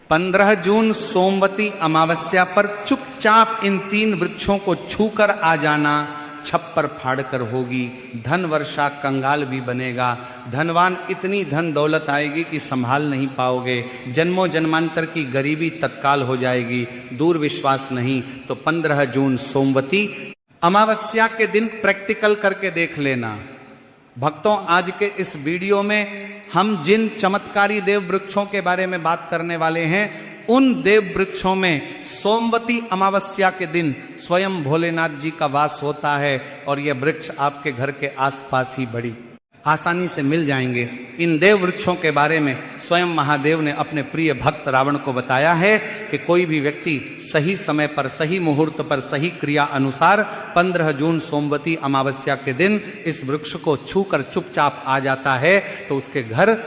15 जून सोमवती अमावस्या पर चुपचाप इन 3 वृक्षों को छूकर आ जाना, छप्पर फाड़कर होगी। धन वर्षा कंगाल भी बनेगा, धनवान इतनी धन दौलत आएगी कि संभाल नहीं पाओगे। जन्मों जन्मांतर की गरीबी तत्काल हो जाएगी। दूर विश्वास नहीं तो 15 जून सोमवती अमावस्या के दिन प्रैक्टिकल करके देख लेना। भक्तों, आज के इस वीडियो में हम जिन चमत्कारी देव वृक्षों के बारे में बात करने वाले हैं, उन देव वृक्षों में सोमवती अमावस्या के दिन स्वयं भोलेनाथ जी का वास होता है और यह वृक्ष आपके घर के आसपास ही बड़ी आसानी से मिल जाएंगे। इन देव वृक्षों के बारे में स्वयं महादेव ने अपने प्रिय भक्त रावण को बताया है कि कोई भी व्यक्ति सही समय पर, सही मुहूर्त पर, सही क्रिया अनुसार 15 जून सोमवती अमावस्या के दिन इस वृक्ष को छूकर चुपचाप आ जाता है तो उसके घर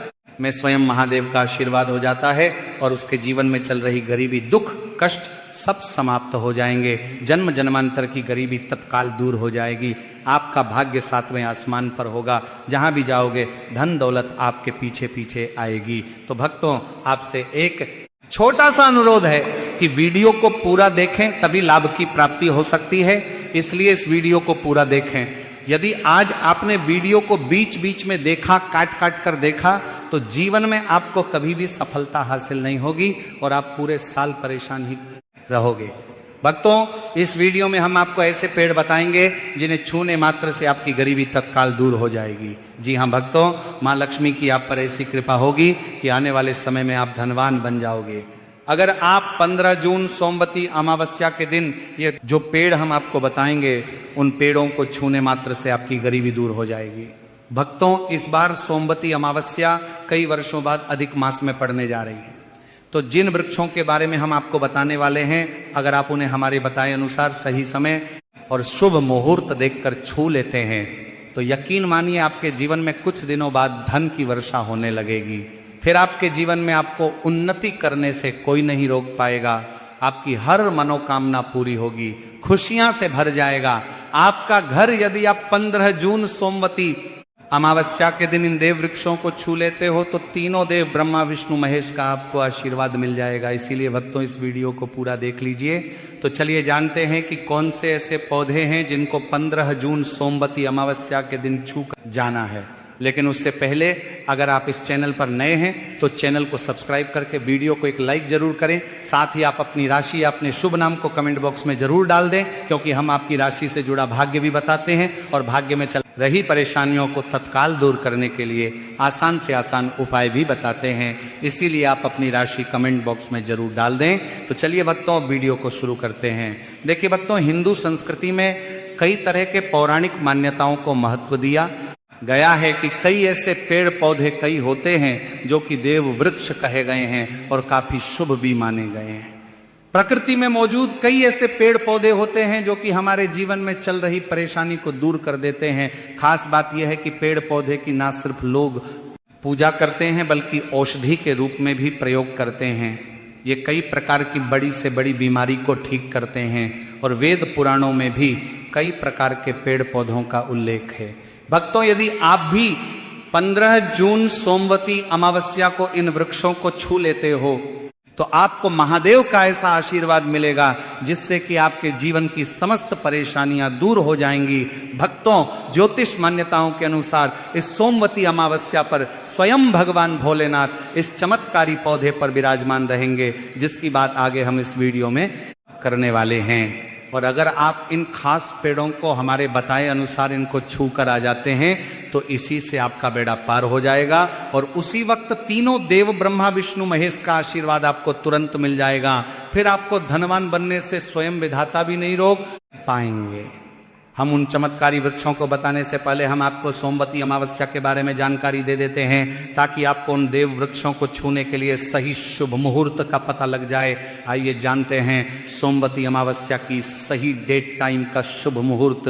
में स्वयं महादेव का आशीर्वाद हो जाता है और उसके जीवन में चल रही गरीबी, दुख, कष्ट सब समाप्त हो जाएंगे। जन्म जन्मांतर की गरीबी तत्काल दूर हो जाएगी। आपका भाग्य 7वें आसमान पर होगा। जहां भी जाओगे धन दौलत आपके पीछे पीछे आएगी। तो भक्तों, आपसे एक छोटा सा अनुरोध है कि वीडियो को पूरा देखें, तभी लाभ की प्राप्ति हो सकती है। इसलिए इस वीडियो को पूरा देखें। यदि आज आपने वीडियो को बीच बीच में देखा, काट काट कर देखा, तो जीवन में आपको कभी भी सफलता हासिल नहीं होगी और आप पूरे साल परेशान ही रहोगे। भक्तों, इस वीडियो में हम आपको ऐसे पेड़ बताएंगे जिन्हें छूने मात्र से आपकी गरीबी तत्काल दूर हो जाएगी। जी हां भक्तों, मां लक्ष्मी की आप पर ऐसी कृपा होगी कि आने वाले समय में आप धनवान बन जाओगे। अगर आप 15 जून सोमवती अमावस्या के दिन ये जो पेड़ हम आपको बताएंगे, उन पेड़ों को छूने मात्र से आपकी गरीबी दूर हो जाएगी। भक्तों, इस बार सोमवती अमावस्या कई वर्षों बाद अधिक मास में पड़ने जा रही है। तो जिन वृक्षों के बारे में हम आपको बताने वाले हैं, अगर आप उन्हें हमारे बताए अनुसार सही समय और शुभ मुहूर्त देखकर छू लेते हैं तो यकीन मानिए आपके जीवन में कुछ दिनों बाद धन की वर्षा होने लगेगी। फिर आपके जीवन में आपको उन्नति करने से कोई नहीं रोक पाएगा। आपकी हर मनोकामना पूरी होगी, खुशियां से भर जाएगा आपका घर। यदि आप 15 जून सोमवती अमावस्या के दिन इन देव वृक्षों को छू लेते हो तो तीनों देव ब्रह्मा विष्णु महेश का आपको आशीर्वाद मिल जाएगा। इसीलिए भक्तों, इस वीडियो को पूरा देख लीजिए। तो चलिए जानते हैं कि कौन से ऐसे पौधे हैं जिनको 15 जून सोमवती अमावस्या के दिन छू कर जाना है। लेकिन उससे पहले अगर आप इस चैनल पर नए हैं तो चैनल को सब्सक्राइब करके वीडियो को एक लाइक जरूर करें। साथ ही आप अपनी राशि या अपने शुभ नाम को कमेंट बॉक्स में जरूर डाल दें, क्योंकि हम आपकी राशि से जुड़ा भाग्य भी बताते हैं और भाग्य में चल रही परेशानियों को तत्काल दूर करने के लिए आसान से आसान उपाय भी बताते हैं। इसीलिए आप अपनी राशि कमेंट बॉक्स में जरूर डाल दें। तो चलिए भक्तों, वीडियो को शुरू करते हैं। देखिए भक्तों, हिंदू संस्कृति में कई तरह के पौराणिक मान्यताओं को महत्व दिया गया है कि कई ऐसे पेड़ पौधे कई होते हैं जो कि देव वृक्ष कहे गए हैं और काफी शुभ भी माने गए हैं। प्रकृति में मौजूद कई ऐसे पेड़ पौधे होते हैं जो कि हमारे जीवन में चल रही परेशानी को दूर कर देते हैं। खास बात यह है कि पेड़ पौधे की ना सिर्फ लोग पूजा करते हैं बल्कि औषधि के रूप में भी प्रयोग करते हैं। ये कई प्रकार की बड़ी से बड़ी बीमारी को ठीक करते हैं और वेद पुराणों में भी कई प्रकार के पेड़ पौधों का उल्लेख है। भक्तों, यदि आप भी 15 जून सोमवती अमावस्या को इन वृक्षों को छू लेते हो तो आपको महादेव का ऐसा आशीर्वाद मिलेगा जिससे कि आपके जीवन की समस्त परेशानियां दूर हो जाएंगी। भक्तों, ज्योतिष मान्यताओं के अनुसार इस सोमवती अमावस्या पर स्वयं भगवान भोलेनाथ इस चमत्कारी पौधे पर विराजमान रहेंगे, जिसकी बात आगे हम इस वीडियो में करने वाले हैं। और अगर आप इन खास पेड़ों को हमारे बताए अनुसार इनको छू कर आ जाते हैं तो इसी से आपका बेड़ा पार हो जाएगा और उसी वक्त तीनों देव ब्रह्मा विष्णु महेश का आशीर्वाद आपको तुरंत मिल जाएगा। फिर आपको धनवान बनने से स्वयं विधाता भी नहीं रोक पाएंगे। हम उन चमत्कारी वृक्षों को बताने से पहले हम आपको सोमवती अमावस्या के बारे में जानकारी दे देते हैं, ताकि आपको उन देव वृक्षों को छूने के लिए सही शुभ मुहूर्त का पता लग जाए। आइए जानते हैं सोमवती अमावस्या की सही डेट टाइम का शुभ मुहूर्त।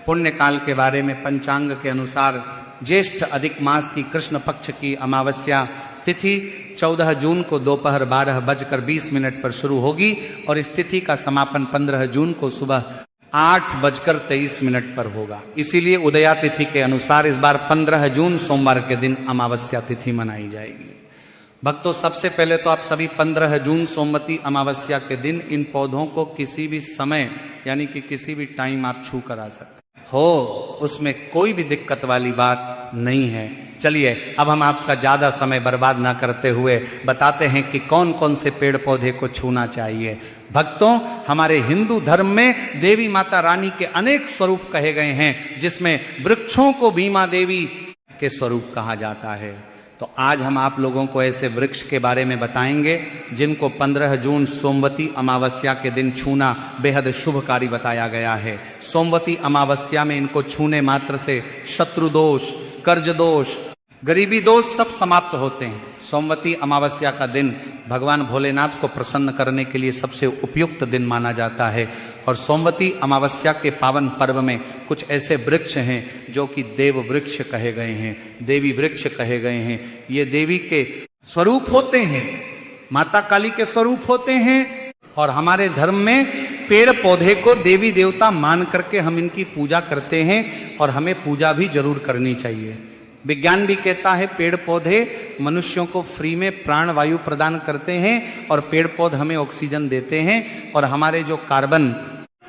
पुण्य काल के बारे में पंचांग के अनुसार ज्येष्ठ अधिक मास की कृष्ण पक्ष की अमावस्या तिथि 14 जून को दोपहर 12:20 पर शुरू होगी और इस तिथि का समापन 15 जून को सुबह 8:23 पर होगा। इसीलिए उदया तिथि के अनुसार इस बार 15 जून सोमवार के दिन अमावस्या तिथि मनाई जाएगी। भक्तों, सबसे पहले तो आप सभी 15 जून सोमवती अमावस्या के दिन इन पौधों को किसी भी समय यानी कि किसी भी टाइम आप छू कर आ सकते हो, उसमें कोई भी दिक्कत वाली बात नहीं है। चलिए अब हम आपका ज्यादा समय बर्बाद ना करते हुए बताते हैं कि कौन कौन से पेड़ पौधे को छूना चाहिए। भक्तों, हमारे हिंदू धर्म में देवी माता रानी के अनेक स्वरूप कहे गए हैं, जिसमें वृक्षों को भीमा देवी के स्वरूप कहा जाता है। तो आज हम आप लोगों को ऐसे वृक्ष के बारे में बताएंगे जिनको 15 जून सोमवती अमावस्या के दिन छूना बेहद शुभकारी बताया गया है। सोमवती अमावस्या में इनको छूने मात्र से शत्रु दोष, कर्ज दोष, गरीबी दोष सब समाप्त होते हैं। सोमवती अमावस्या का दिन भगवान भोलेनाथ को प्रसन्न करने के लिए सबसे उपयुक्त दिन माना जाता है। और सोमवती अमावस्या के पावन पर्व में कुछ ऐसे वृक्ष हैं जो कि देव वृक्ष कहे गए हैं, देवी वृक्ष कहे गए हैं। ये देवी के स्वरूप होते हैं, माता काली के स्वरूप होते हैं। और हमारे धर्म में पेड़ पौधे को देवी देवता मान करके हम इनकी पूजा करते हैं और हमें पूजा भी जरूर करनी चाहिए। विज्ञान भी कहता है पेड़ पौधे मनुष्यों को फ्री में प्राण वायु प्रदान करते हैं और पेड़ पौधे हमें ऑक्सीजन देते हैं और हमारे जो कार्बन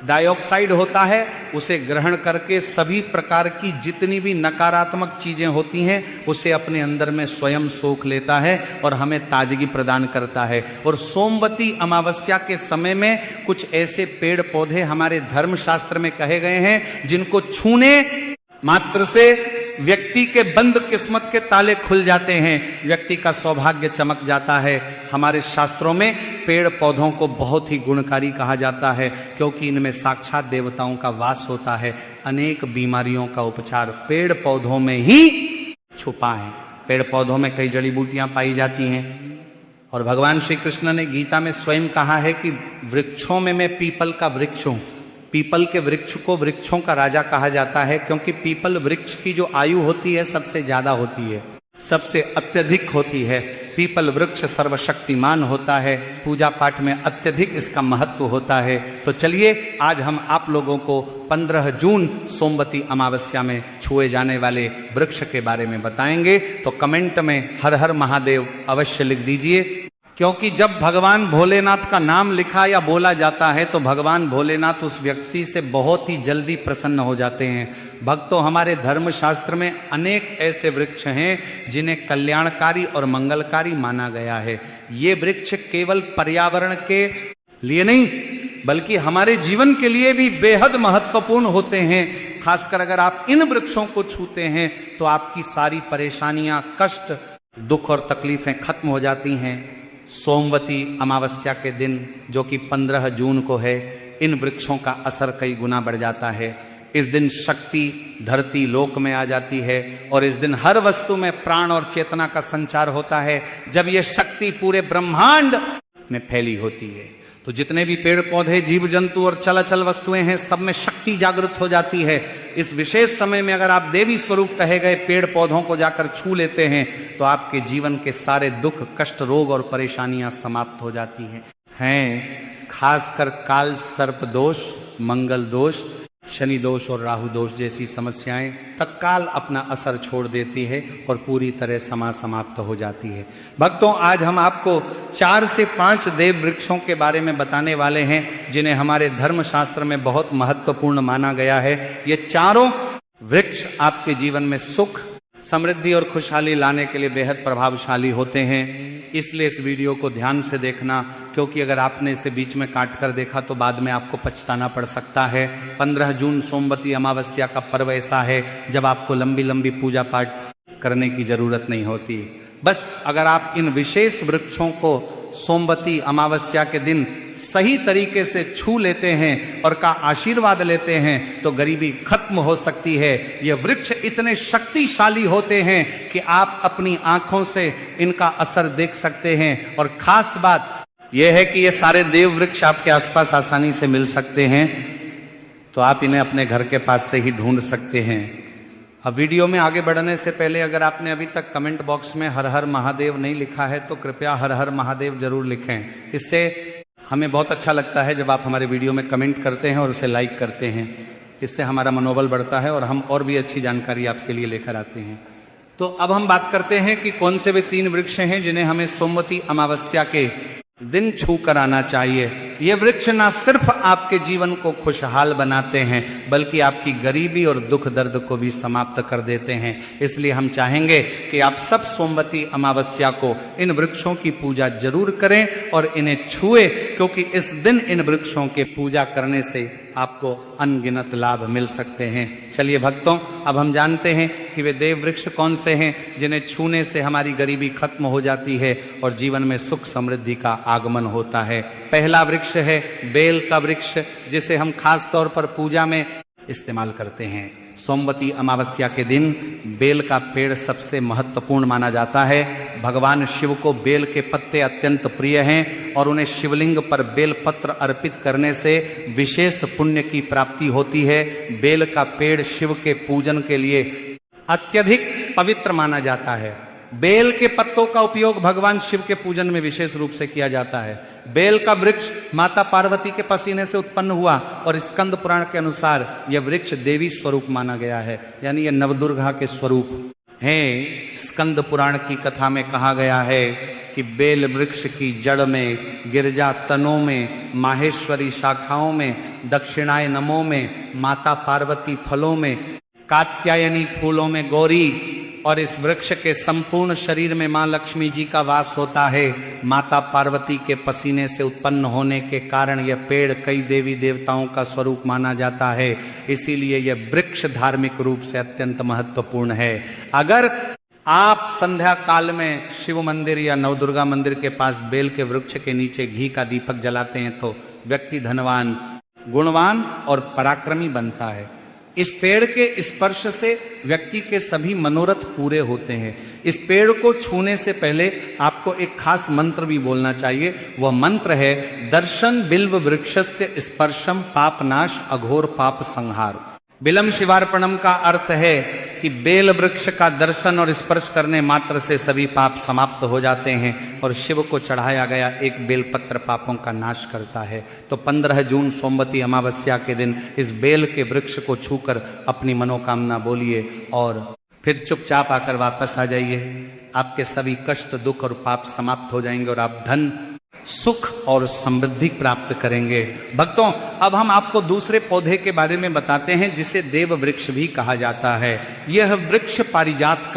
डाइऑक्साइड होता है उसे ग्रहण करके सभी प्रकार की जितनी भी नकारात्मक चीजें होती हैं उसे अपने अंदर में स्वयं सोख लेता है और हमें ताजगी प्रदान करता है। और सोमवती अमावस्या के समय में कुछ ऐसे पेड़ पौधे हमारे धर्मशास्त्र में कहे गए हैं जिनको छूने मात्र से व्यक्ति के बंद किस्मत के ताले खुल जाते हैं, व्यक्ति का सौभाग्य चमक जाता है। हमारे शास्त्रों में पेड़ पौधों को बहुत ही गुणकारी कहा जाता है क्योंकि इनमें साक्षात देवताओं का वास होता है। अनेक बीमारियों का उपचार पेड़ पौधों में ही छुपा है। पेड़ पौधों में कई जड़ी बूटियां पाई जाती हैं और भगवान श्री कृष्ण ने गीता में स्वयं कहा है कि वृक्षों में मैं पीपल का वृक्ष हूं। पीपल के वृक्ष को वृक्षों का राजा कहा जाता है क्योंकि पीपल वृक्ष की जो आयु होती है सबसे ज्यादा होती है, सबसे अत्यधिक होती है। पीपल वृक्ष सर्वशक्तिमान होता है, पूजा पाठ में अत्यधिक इसका महत्व होता है। तो चलिए आज हम आप लोगों को 15 जून सोमवती अमावस्या में छुए जाने वाले वृक्ष के बारे में बताएंगे। तो कमेंट में हर हर महादेव अवश्य लिख दीजिए, क्योंकि जब भगवान भोलेनाथ का नाम लिखा या बोला जाता है तो भगवान भोलेनाथ उस व्यक्ति से बहुत ही जल्दी प्रसन्न हो जाते हैं। भक्तों, हमारे धर्म शास्त्र में अनेक ऐसे वृक्ष हैं जिन्हें कल्याणकारी और मंगलकारी माना गया है। ये वृक्ष केवल पर्यावरण के लिए नहीं बल्कि हमारे जीवन के लिए भी बेहद महत्वपूर्ण होते हैं। खासकर अगर आप इन वृक्षों को छूते हैं तो आपकी सारी परेशानियां, कष्ट, दुख और तकलीफें खत्म हो जाती हैं। सोमवती अमावस्या के दिन जो कि 15 जून को है, इन वृक्षों का असर कई गुना बढ़ जाता है। इस दिन शक्ति धरती लोक में आ जाती है और इस दिन हर वस्तु में प्राण और चेतना का संचार होता है। जब यह शक्ति पूरे ब्रह्मांड में फैली होती है तो जितने भी पेड़ पौधे, जीव जंतु और चलाचल वस्तुएं हैं सब में शक्ति जागृत हो जाती है। इस विशेष समय में अगर आप देवी स्वरूप कहे गए पेड़ पौधों को जाकर छू लेते हैं तो आपके जीवन के सारे दुख, कष्ट, रोग और परेशानियां समाप्त हो जाती हैं। खासकर काल सर्प दोष, मंगल दोष, शनि दोष और राहु दोष जैसी समस्याएं तत्काल अपना असर छोड़ देती है और पूरी तरह समाप्त हो जाती है। भक्तों, आज हम आपको 4 से 5 देव वृक्षों के बारे में बताने वाले हैं जिन्हें हमारे धर्म शास्त्र में बहुत महत्वपूर्ण माना गया है। ये चारों वृक्ष आपके जीवन में सुख, समृद्धि और खुशहाली लाने के लिए बेहद प्रभावशाली होते हैं। इसलिए इस वीडियो को ध्यान से देखना, क्योंकि अगर आपने इसे बीच में काट कर देखा तो बाद में आपको पछताना पड़ सकता है। 15 जून सोमवती अमावस्या का पर्व ऐसा है जब आपको लंबी लंबी पूजा पाठ करने की जरूरत नहीं होती। बस अगर आप इन विशेष वृक्षों को सोमवती अमावस्या के दिन सही तरीके से छू लेते हैं और का आशीर्वाद लेते हैं तो गरीबी खत्म हो सकती है। ये वृक्ष इतने शक्तिशाली होते हैं कि आप अपनी आंखों से इनका असर देख सकते हैं। और खास बात यह है कि ये सारे देव वृक्ष आपके आसपास आसानी से मिल सकते हैं, तो आप इन्हें अपने घर के पास से ही ढूंढ सकते हैं। अब वीडियो में आगे बढ़ने से पहले अगर आपने अभी तक कमेंट बॉक्स में हर हर महादेव नहीं लिखा है तो कृपया हर हर महादेव जरूर लिखें। इससे हमें बहुत अच्छा लगता है जब आप हमारे वीडियो में कमेंट करते हैं और उसे लाइक करते हैं। इससे हमारा मनोबल बढ़ता है और हम और भी अच्छी जानकारी आपके लिए लेकर आते हैं। तो अब हम बात करते हैं कि कौन से वे 3 वृक्ष हैं जिन्हें हमें सोमवती अमावस्या के दिन छू कर आना चाहिए। ये वृक्ष ना सिर्फ आपके जीवन को खुशहाल बनाते हैं बल्कि आपकी गरीबी और दुख दर्द को भी समाप्त कर देते हैं। इसलिए हम चाहेंगे कि आप सब सोमवती अमावस्या को इन वृक्षों की पूजा जरूर करें और इन्हें छुए, क्योंकि इस दिन इन वृक्षों के पूजा करने से आपको अनगिनत लाभ मिल सकते हैं। चलिए भक्तों, अब हम जानते हैं कि वे देव वृक्ष कौन से हैं जिन्हें छूने से हमारी गरीबी खत्म हो जाती है और जीवन में सुख समृद्धि का आगमन होता है। पहला वृक्ष है बेल का वृक्ष, जिसे हम खास तौर पर पूजा में इस्तेमाल करते हैं। सोमवती अमावस्या के दिन बेल का पेड़ सबसे महत्वपूर्ण माना जाता है। भगवान शिव को बेल के पत्ते अत्यंत प्रिय हैं और उन्हें शिवलिंग पर बेल पत्र अर्पित करने से विशेष पुण्य की प्राप्ति होती है। बेल का पेड़ शिव के पूजन के लिए अत्यधिक पवित्र माना जाता है। बेल के पत्तों का उपयोग भगवान शिव के पूजन में विशेष रूप से किया जाता है। बेल का वृक्ष माता पार्वती के पसीने से उत्पन्न हुआ और स्कंद पुराण के अनुसार यह वृक्ष देवी स्वरूप माना गया है, यानी यह नवदुर्गा के स्वरूप हैं। स्कंद पुराण की कथा में कहा गया है कि बेल वृक्ष की जड़ में, गिरजा तनों में, माहेश्वरी शाखाओं में, दक्षिणायनमों में, माता पार्वती फलों में, कात्यायनी फूलों में गौरी, और इस वृक्ष के संपूर्ण शरीर में मां लक्ष्मी जी का वास होता है। माता पार्वती के पसीने से उत्पन्न होने के कारण यह पेड़ कई देवी देवताओं का स्वरूप माना जाता है। इसीलिए यह वृक्ष धार्मिक रूप से अत्यंत महत्वपूर्ण है। अगर आप संध्या काल में शिव मंदिर या नवदुर्गा मंदिर के पास बेल के वृक्ष के नीचे घी का दीपक जलाते हैं तो व्यक्ति धनवान, गुणवान और पराक्रमी बनता है। इस पेड़ के स्पर्श से व्यक्ति के सभी मनोरथ पूरे होते हैं। इस पेड़ को छूने से पहले आपको एक खास मंत्र भी बोलना चाहिए। वह मंत्र है दर्शन बिल्व वृक्षस्य स्पर्शम पापनाश अघोर पाप संहार। बिलम शिवार्पणम का अर्थ है कि बेल वृक्ष का दर्शन और स्पर्श करने मात्र से सभी पाप समाप्त हो जाते हैं और शिव को चढ़ाया गया एक बेलपत्र पापों का नाश करता है। तो 15 जून सोमवती अमावस्या के दिन इस बेल के वृक्ष को छूकर अपनी मनोकामना बोलिए और फिर चुपचाप आकर वापस आ जाइए। आपके सभी कष्ट, दुख और पाप समाप्त हो जाएंगे और आप धन, सुख और समृद्धि प्राप्त करेंगे। भक्तों, अब हम आपको दूसरे पौधे के बारे में बताते हैं जिसे देव वृक्ष भी कहा जाता है। यह वृक्ष पारिजात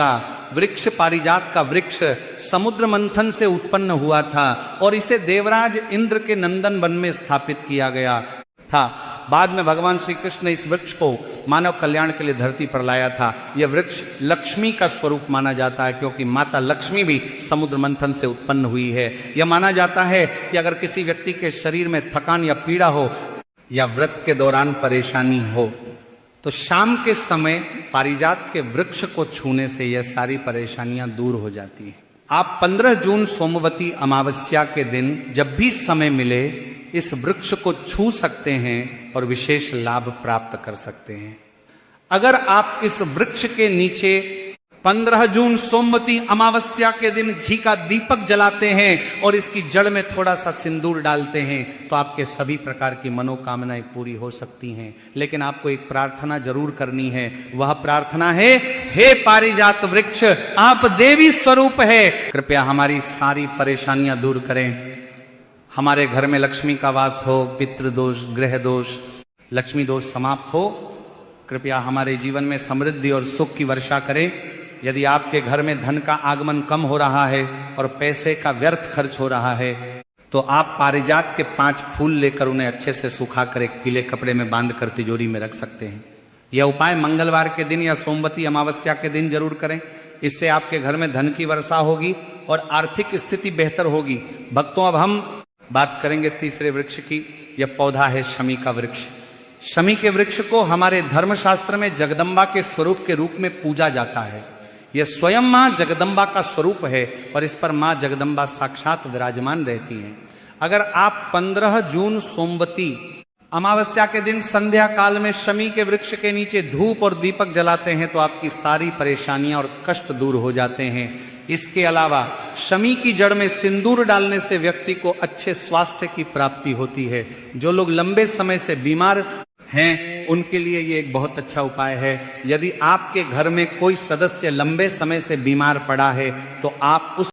का वृक्ष समुद्र मंथन से उत्पन्न हुआ था और इसे देवराज इंद्र के नंदन वन में स्थापित किया गया था। बाद में भगवान श्री कृष्ण ने इस वृक्ष को मानव कल्याण के लिए धरती पर लाया था। यह वृक्ष लक्ष्मी का स्वरूप माना जाता है क्योंकि माता लक्ष्मी भी समुद्र मंथन से उत्पन्न हुई है। यह माना जाता है कि अगर किसी व्यक्ति के शरीर में थकान या पीड़ा हो या व्रत के दौरान परेशानी हो तो शाम के समय पारिजात के वृक्ष को छूने से यह सारी परेशानियां दूर हो जाती हैं। आप 15 जून सोमवती अमावस्या के दिन जब भी समय मिले इस वृक्ष को छू सकते हैं और विशेष लाभ प्राप्त कर सकते हैं। अगर आप इस वृक्ष के नीचे 15 जून सोमवती अमावस्या के दिन घी का दीपक जलाते हैं और इसकी जड़ में थोड़ा सा सिंदूर डालते हैं तो आपके सभी प्रकार की मनोकामनाएं पूरी हो सकती हैं। लेकिन आपको एक प्रार्थना जरूर करनी है। वह प्रार्थना है, हे पारिजात वृक्ष, आप देवी स्वरूप है, कृपया हमारी सारी परेशानियां दूर करें। हमारे घर में लक्ष्मी का वास हो, पितृदोष, ग्रह दोष, लक्ष्मी दोष समाप्त हो। कृपया हमारे जीवन में समृद्धि और सुख की वर्षा करें। यदि आपके घर में धन का आगमन कम हो रहा है और पैसे का व्यर्थ खर्च हो रहा है तो आप पारिजात के 5 फूल लेकर उन्हें अच्छे से सुखाकर एक पीले कपड़े में बांधकर तिजोरी में रख सकते हैं। यह उपाय मंगलवार के दिन या सोमवती अमावस्या के दिन जरूर करें। इससे आपके घर में धन की वर्षा होगी और आर्थिक स्थिति बेहतर होगी। भक्तों, अब हम बात करेंगे तीसरे वृक्ष की। यह पौधा है शमी का वृक्ष। शमी के वृक्ष को हमारे धर्मशास्त्र में जगदम्बा के स्वरूप के रूप में पूजा जाता है। यह स्वयं मां जगदम्बा का स्वरूप है और इस पर मां जगदम्बा साक्षात विराजमान रहती हैं। अगर आप 15 जून सोमवती अमावस्या के दिन संध्या काल में शमी के वृक्ष के नीचे धूप और दीपक जलाते हैं तो आपकी सारी परेशानियां और कष्ट दूर हो जाते हैं। इसके अलावा शमी की जड़ में सिंदूर डालने से व्यक्ति को अच्छे स्वास्थ्य की प्राप्ति होती है। जो लोग लंबे समय से बीमार हैं उनके लिए ये एक बहुत अच्छा उपाय है। यदि आपके घर में कोई सदस्य लंबे समय से बीमार पड़ा है तो आप उस